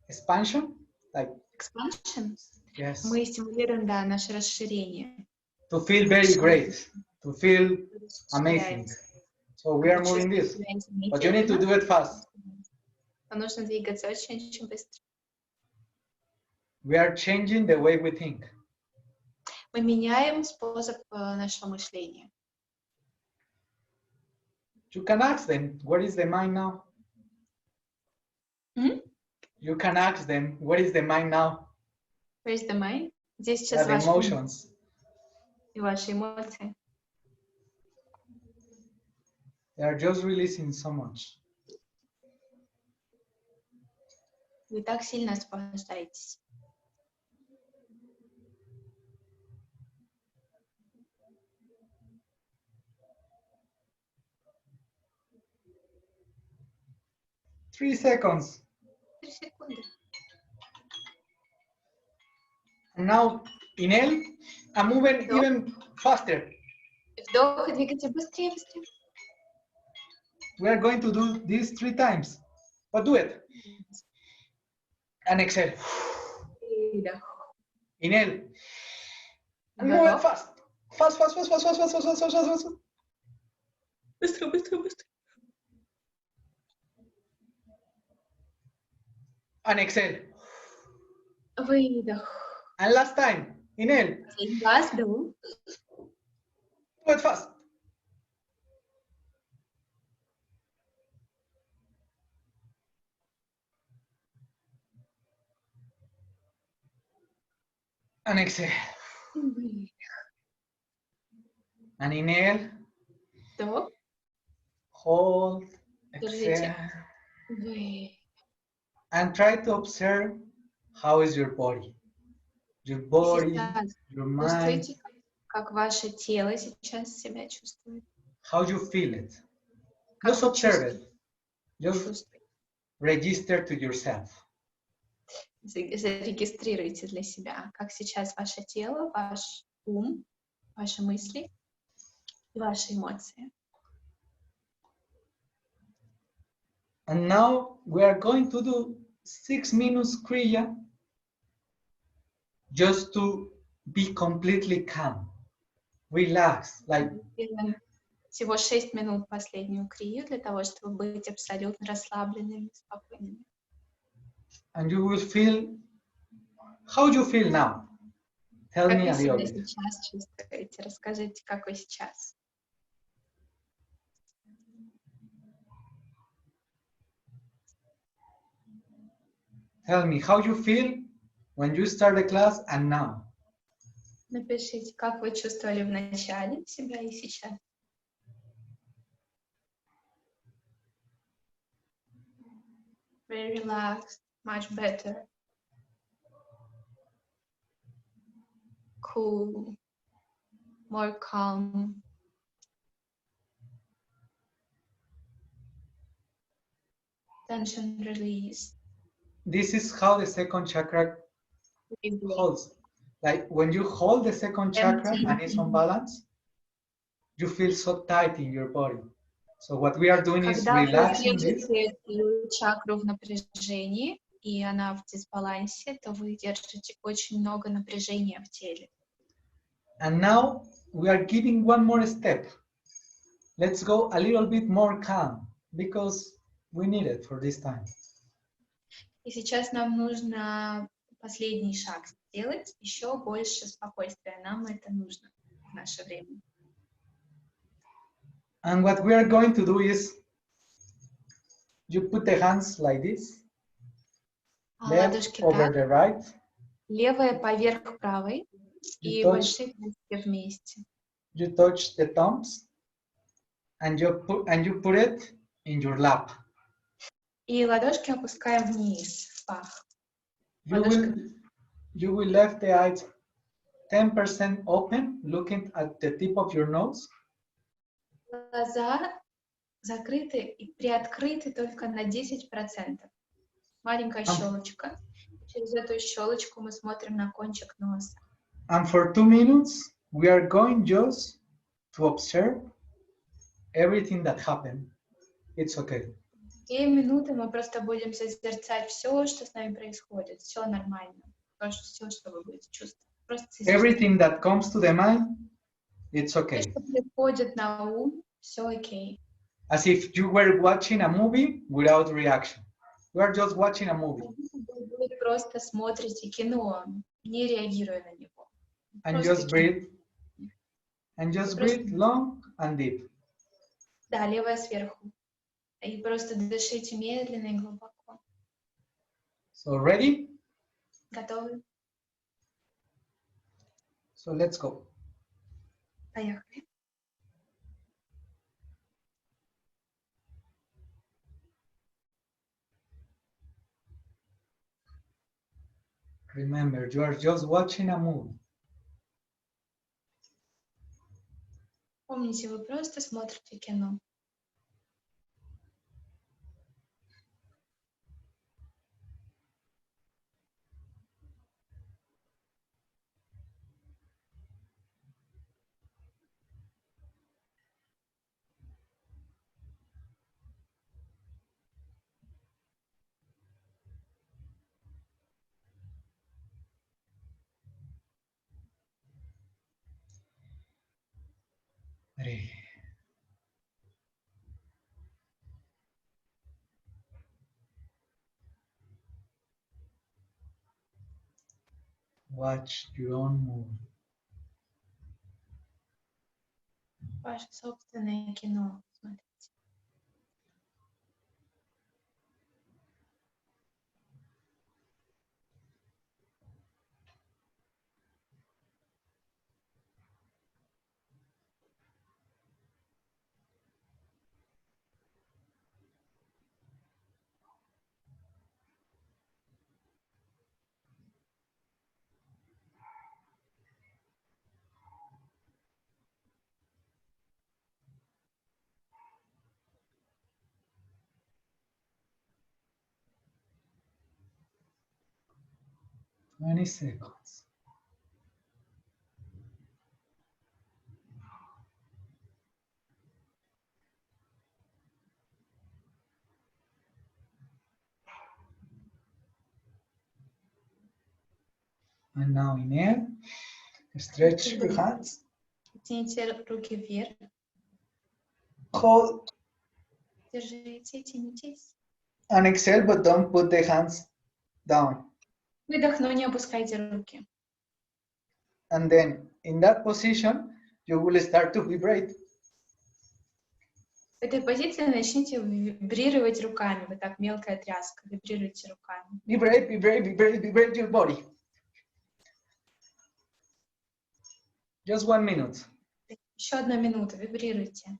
Expansion? Like, Expansion? yes. Мы стимулируем, да, наше расширение. To feel very great. To feel amazing. So we are moving this. But you need to do it fast. Но нужно двигаться очень-очень быстро. We are changing the way we think. Мы меняем способ нашего мышления. You can ask them, where is the mind now? You can ask them, where is the mind now? Where is the mind? Здесь Yeah, сейчас the ваши emotions. и ваши эмоции. They are just releasing so much. Вы так сильно освобождаетесь. Three seconds. 3 секунды. And now, inhale, and moving even faster. Вдох и двигайте быстрее, быстрее. We are going to do this 3 times. But do it. And exhale. Выдох. Inhale. And move it fast. Fast, fast, fast, fast, fast, fast, fast, fast, fast, fast, fast. Быстро, быстро, быстро. And exhale. Выдох. And last time. Inhale. Последний раз, вдох. Do it fast. And exhale. Выдох. And inhale. Вдох. Hold. Держите. Exhale. Выдох. And try to observe how is your body. Your body, Сейчас your mind. чувствуйте, как ваше тело сейчас себя чувствует. How you feel it. Как Just вы observe it. Just чувствуете. register to yourself. Зарегистрируйте для себя, как сейчас ваше тело, ваш ум, ваши мысли и ваши эмоции. And now we are going to do 6 minutes kriya just to be completely calm. Relax, like Делаем всего 6 минут последнюю крию для того, чтобы быть абсолютно расслабленными, спокойными. and you will feel how you feel now. Tell Как me вы a little себя bit. сейчас чувствуете? Расскажите, как вы сейчас. Tell me how you feel when you start the class and now. Напишите, как вы чувствовали в начале себя и сейчас. Very relaxed, much better. Cool, more calm. Tension release. this is how the second chakra holds. Like when you hold the second chakra and it's on balance, you feel so tight in your body. So what we are doing is Когда вы relaxing this. держите эту чакру в напряжении, и она в дисбалансе, то вы держите очень много напряжения в теле. And now we are giving one more step. Let's go a little bit more calm because we need it for this time. И сейчас нам нужно последний шаг сделать, еще больше спокойствия. Нам это нужно в наше время. And what we are going to do is you put the hands like this, left Ладошки over так, the right. левая поверх правой и touch- большие пальцы вместе. You touch the thumbs and you put it in your lap. И ладошки опускаем вниз, в пах. You will left the eyes 10% open, looking at the tip of your nose. Глаза закрыты и приоткрыты только на 10%. Маленькая щелочка. Через эту щелочку мы смотрим на кончик носа. And for 2 minutes, we are going just to observe everything that happened. It's okay. 2 минуты мы просто будем созерцать все, что с нами происходит. Все нормально. Все, что вы будете чувствовать. Просто Everything that comes to the mind, it's все, okay. что приходит на ум, все окей. As if you were watching a movie without reaction. You are just watching a movie. Вы просто смотрите кино, не реагируя на него. And Просто just кино. breathe. And just breathe long and deep. Да, левая сверху. И просто дышите медленно и глубоко. So ready? Готовы? So let's go. Поехали. Remember, you are just watching a movie. Помните, вы просто смотрите кино. Ready. Watch your own movie. Ваше собственное кино. Смотрите. Twenty seconds. And now inhale, stretch your hands, Тяните руки вверх. hold Держите, тянитесь. and exhale, but don't put the hands down. Выдох, но не опускайте руки. And then in that position, you will start to vibrate. В этой позиции начните вибрировать руками. Вот так, мелкая тряска. Вибрируйте руками. Vibrate, vibrate, vibrate, vibrate your body. Just 1 minute. Еще 1 минута. Вибрируйте.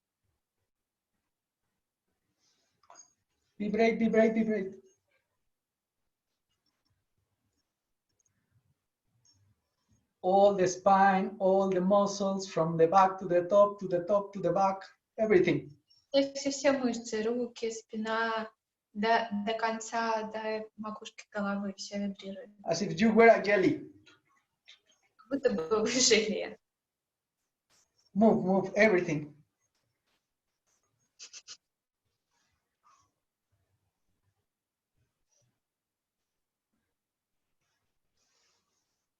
Vibrate, vibrate, vibrate. All the spine, all the muscles from the back to the top, to the top, to the back, everything. Все мышцы, руки, спина, До конца, до макушки головы все вибрирует. As if you were a jelly. Как будто бы вы желе. Move everything.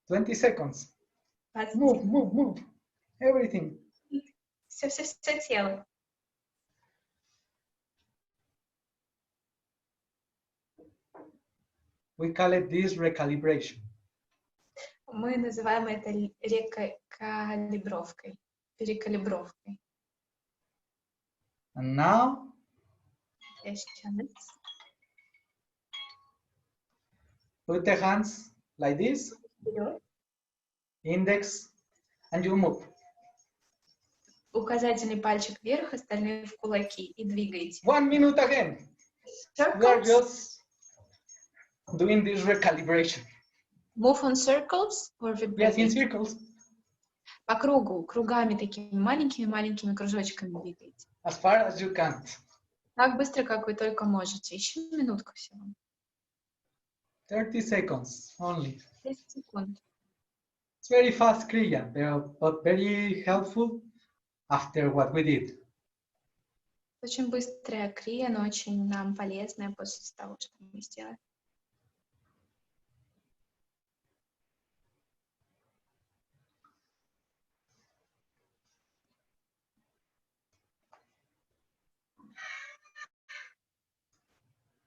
"20 seconds. Move. Everything." Все тело. We call it this recalibration. Мы называем это рекалибровкой, перекалибровкой. And now, put the hands like this, index, and you move. Указательный пальчик вверх, остальные в кулаки, и двигайте. 1 minute again. We are just doing this recalibration. Move on circles or Yes, in vibrate? circles. По кругу, кругами такими маленькими кружочками двигайте. As far as you can. Так быстро, как вы только можете. Еще минутку всего. 30 seconds only. 30 секунд. It's very fast, Kriya, but very helpful after what we did. Очень быстрая крия, но очень нам полезная после того, что мы сделали.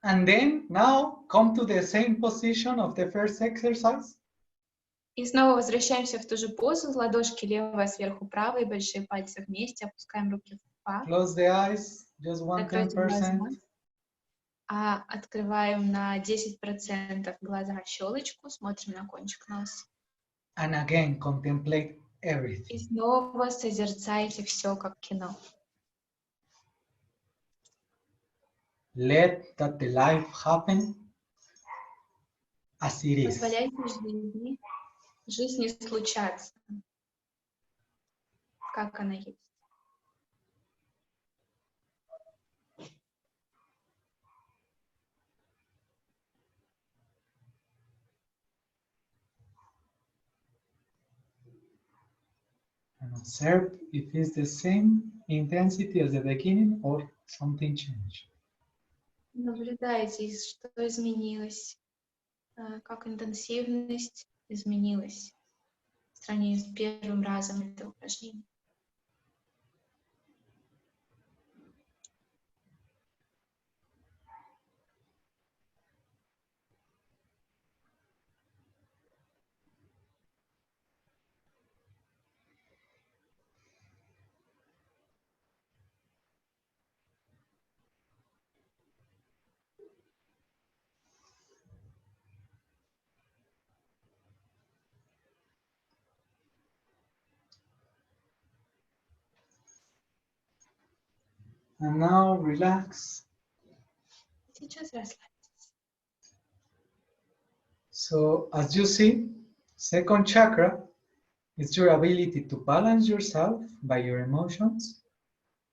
And then now come to the same position of the first exercise. И снова возвращаемся в ту же позу. Ладошки левая сверху правой, большие пальцы вместе. Опускаем руки в пах. Close the eyes, just 1-10%. Открываем на 10% глаза щелочку. Смотрим на кончик носа. And again, contemplate everything. И снова созерцайте все как кино. Let that the life happen as it is. Позволяйте жизни случаться, как она есть. And observe if it's the same intensity as the beginning or something changed. Наблюдайте, что изменилось, как интенсивность изменилась в сравнении с первым разом этого упражнения. And now relax. Сейчас расслабьтесь. So as you see, second chakra is your ability to balance yourself by your emotions,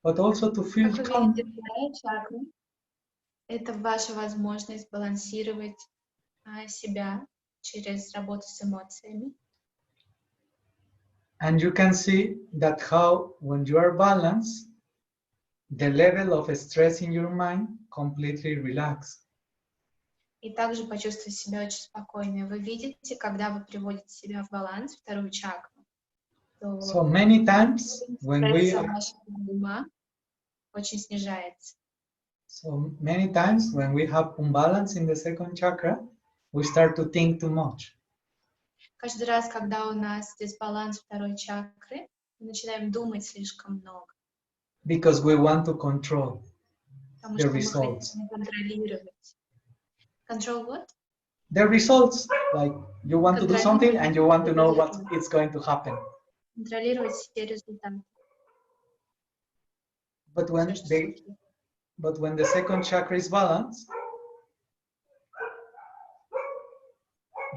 but also to feel Как вы calm. видите, вторая чакра — это ваша возможность балансировать себя через работу с эмоциями. And you can see that how, when you are balanced, the level of stress in your mind completely relaxed. И также почувствовать себя очень спокойно. Вы видите, когда вы приводите себя в баланс, вторую чакру, то So many times when we стресс вашего ума очень снижается. So many times when we have imbalance in the second chakra, we start to think too much. Каждый раз, когда у нас дисбаланс второй чакры, мы начинаем думать слишком много. Because we want to control Потому the что мы results. хотим контролировать. Control what? The results, like you want to do something and you want to know what it's going to happen. Контролировать все результаты. But when the second chakra is balanced,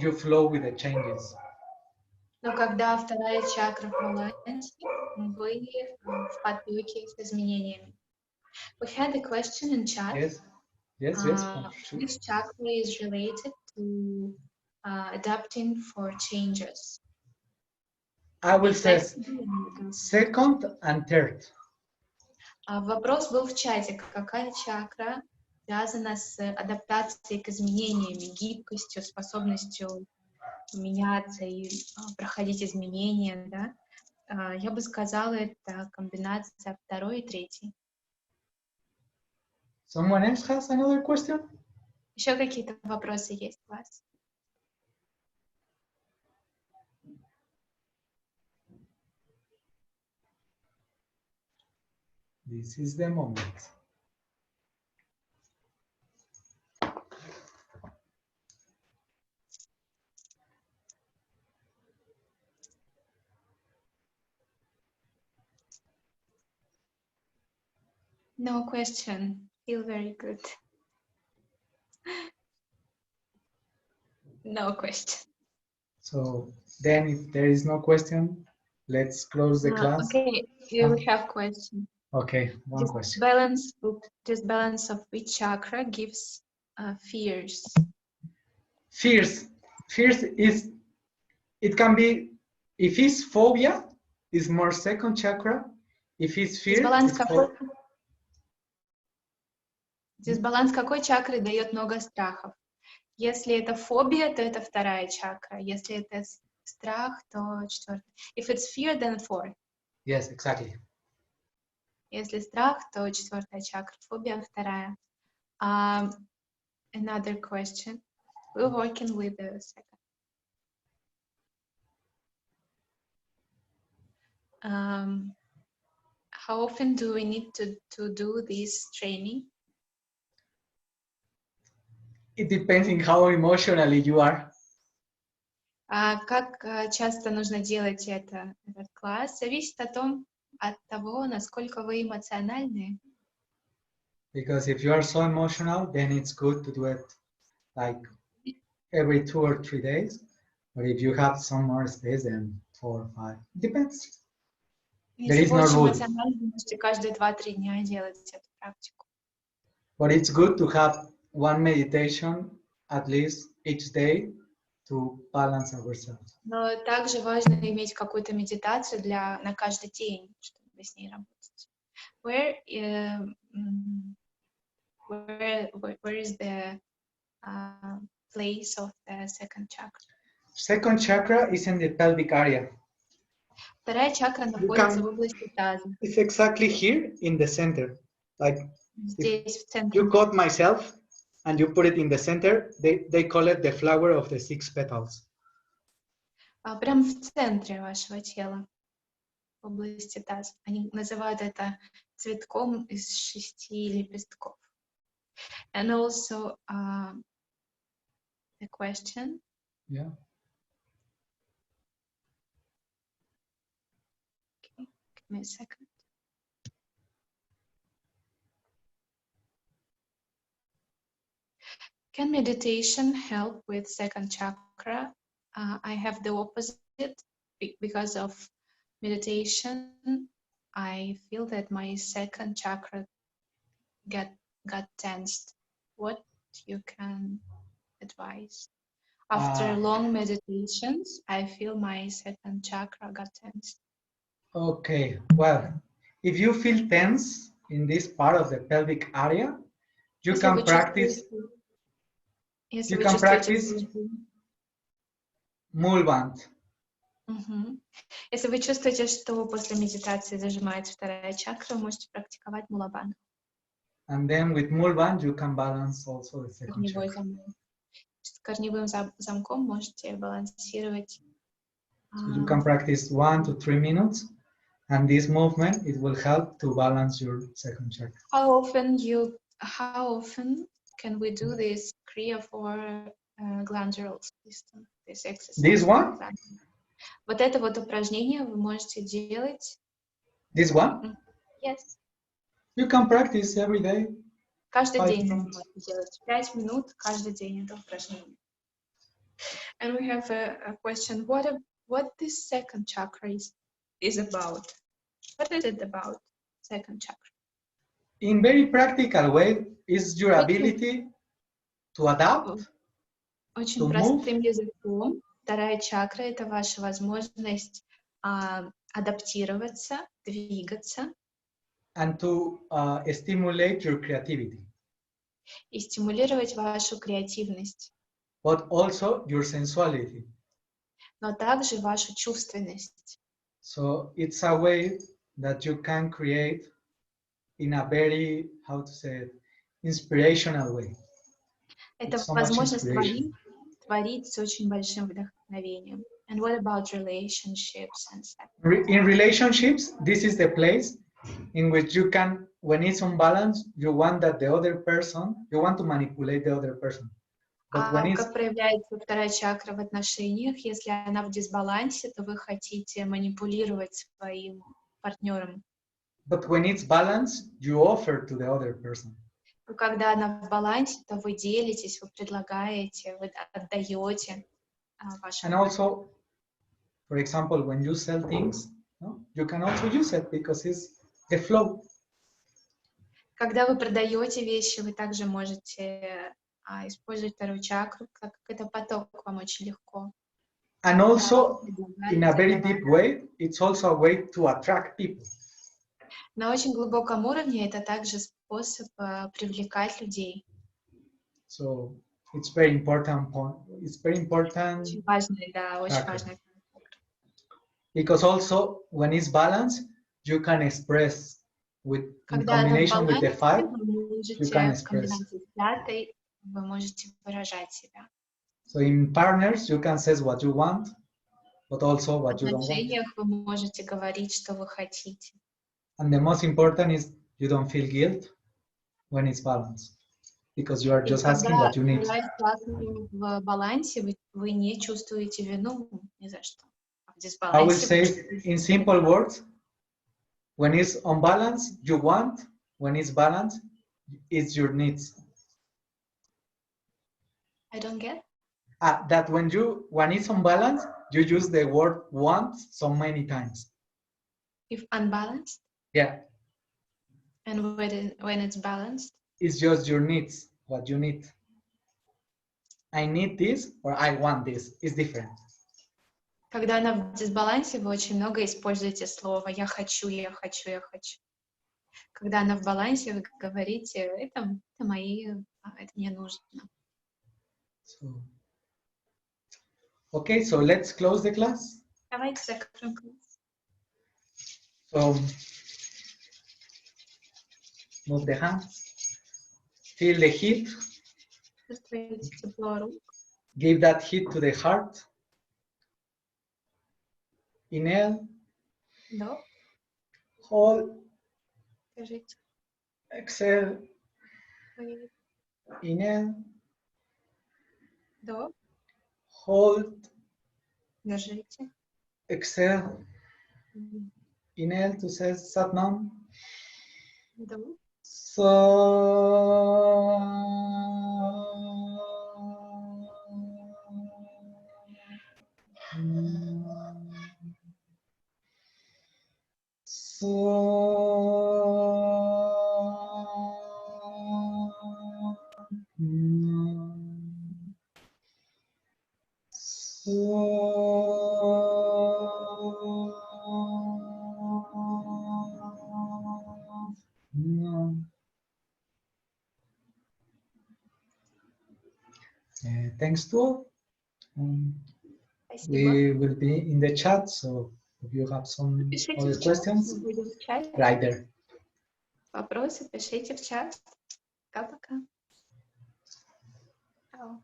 you flow with the changes. Но когда вторая чакра в балансе, вы в потоке с изменениями. We had a question in chat. Yes. Yes, yes, for sure. Which chakra is related to adapting for changes? I will Be say flexible and adaptable. second and third. Вопрос был в чате. Какая чакра связана с адаптацией к изменениям, гибкостью, способностью меняться и проходить изменения, да? Я бы сказала, это комбинация второй и третьей. Someone else has another question? Еще какие-то вопросы есть у вас? This is the moment. No question. Feel very good. No question. So then if there is no question, let's close the class. Okay, you have question. Okay, one question. Balance of which chakra gives fears? Fears is, it can be, if it's phobia, it's more second chakra. If it's fear, Дисбаланс какой чакры дает много страхов? Если это фобия, то это вторая чакра. Если это страх, то четвертая. If it's fear, then fourth. Yes, exactly. Если страх, то четвертая чакра. Фобия вторая. Another question. We're working with the second. How often do we need to do this training? It depends on how emotionally you are. Как часто нужно делать этот класс? Зависит от того, насколько вы эмоциональны. Because if you are so emotional, then it's good to do it like every 2 or 3 days. But if you have some more space, then 4 or 5. Depends. Если вы очень эмоциональны, можете каждые 2-3 дня делать эту практику. But it's good to have one meditation at least each day to balance ourselves. Но также важно иметь какую-то медитацию на каждый день, чтобы с ней работать. Where is the place of the second chakra? Second chakra is in the pelvic area. Вторая чакра находится в области таза. It's exactly here in the center. Like здесь в центре. You cut myself and you put it in the center. They call it the flower of the 6 petals. Прям в центре вашего тела, в области таза. Они называют это цветком из 6 лепестков. And also the question. Yeah. Okay, give me a second. Can meditation help with second chakra? I have the opposite. Because of meditation, I feel that my second chakra got tensed. What you can advise? After long meditations, I feel my second chakra got tensed. Okay, well, if you feel tense in this part of the pelvic area, you can practice. You can practice Mulband. Если вы чувствуете, что после медитации зажимается вторая чакра, вы можете практиковать мулабанду. And then with Mulband, you can balance also the second chakra. С корневым замком можете балансировать. So you can practice 1 to 3 minutes, and this movement, it will help to balance your second chakra. How often can we do this Kriya for glandular system? This exercise. This one? Вот это вот упражнение вы можете делать. This one? Yes. You can practice every day. Каждый день вы можете делать 5 минут каждый день это упражнение. And we have a question. What this second chakra is about? What is it about? Second chakra. in very practical way, is your ability to adapt, Очень to move, простым языком. Вторая чакра — это ваша возможность адаптироваться, двигаться and to stimulate your creativity, и стимулировать вашу креативность, but also your sensuality. но также вашу чувственность. So it's a way that you can create in a very, how to say it, inspirational way. Это So much возможность inspiration. творить с очень большим вдохновением. And what about relationships and sex? In relationships, this is the place in which you can, when it's unbalanced, you want that the other person, you want to manipulate the other person. But when it's, Как проявляется вторая чакра в отношениях? Если она в дисбалансе, то вы хотите манипулировать своим партнером. but when it's balanced, you offer to the other person. Но когда она в балансе, то вы делитесь, вы предлагаете, вы отдаете вашему. And also, for example, when you sell things, no, you can also use it because it's the flow. Когда вы продаете вещи, вы также можете использовать вторую чакру, как это поток, вам очень легко. And also, in a very deep way, it's also a way to attract people. На очень глубоком уровне это также способ привлекать людей. So it's very important point. It's very important. Очень важная, да, очень Чакра. важная. Because also when it's balanced, you can express with in Когда она в combination with the балансе, five, вы you можете can в express. комбинации с пятой, вы можете выражать себя. So in partners, you can say what you want, but also В what you don't want. отношениях вы можете говорить, что вы хотите. And the most important is you don't feel guilt when it's balanced, because you are И just asking когда what you need. вторая чакра в балансе, вы не чувствуете вину ни за что. А в I will дисбалансе say вы чувствуете in simple words, when it's unbalanced, you want, when it's balanced, it's your needs. I don't get. That when it's unbalanced, you use the word want so many times. If unbalanced, Yeah, and when it's balanced, it's just your needs, what you need. I need this or I want this. It's different. когда она в дисбалансе, вы очень много используете слово «я хочу, я хочу, я хочу». Когда она в балансе, вы говорите «это мои, это мне нужно». So, okay, so let's close the class. Давайте закроем класс. So, move the hands. Feel the heat. Чувствуете тепло рук. Give that heat to the heart. Inhale. Вдох. Hold. Держите. Exhale. Выдох. Inhale. Вдох. Hold. Держите. Exhale. Inhale to say Satnam. Вдох. Thanks to all. Спасибо. We will be in the chat, so if you have some Пишите other в чат. questions, Мы будем в чате. right there. Вопросы пишите в чат. Пока-пока. Чао.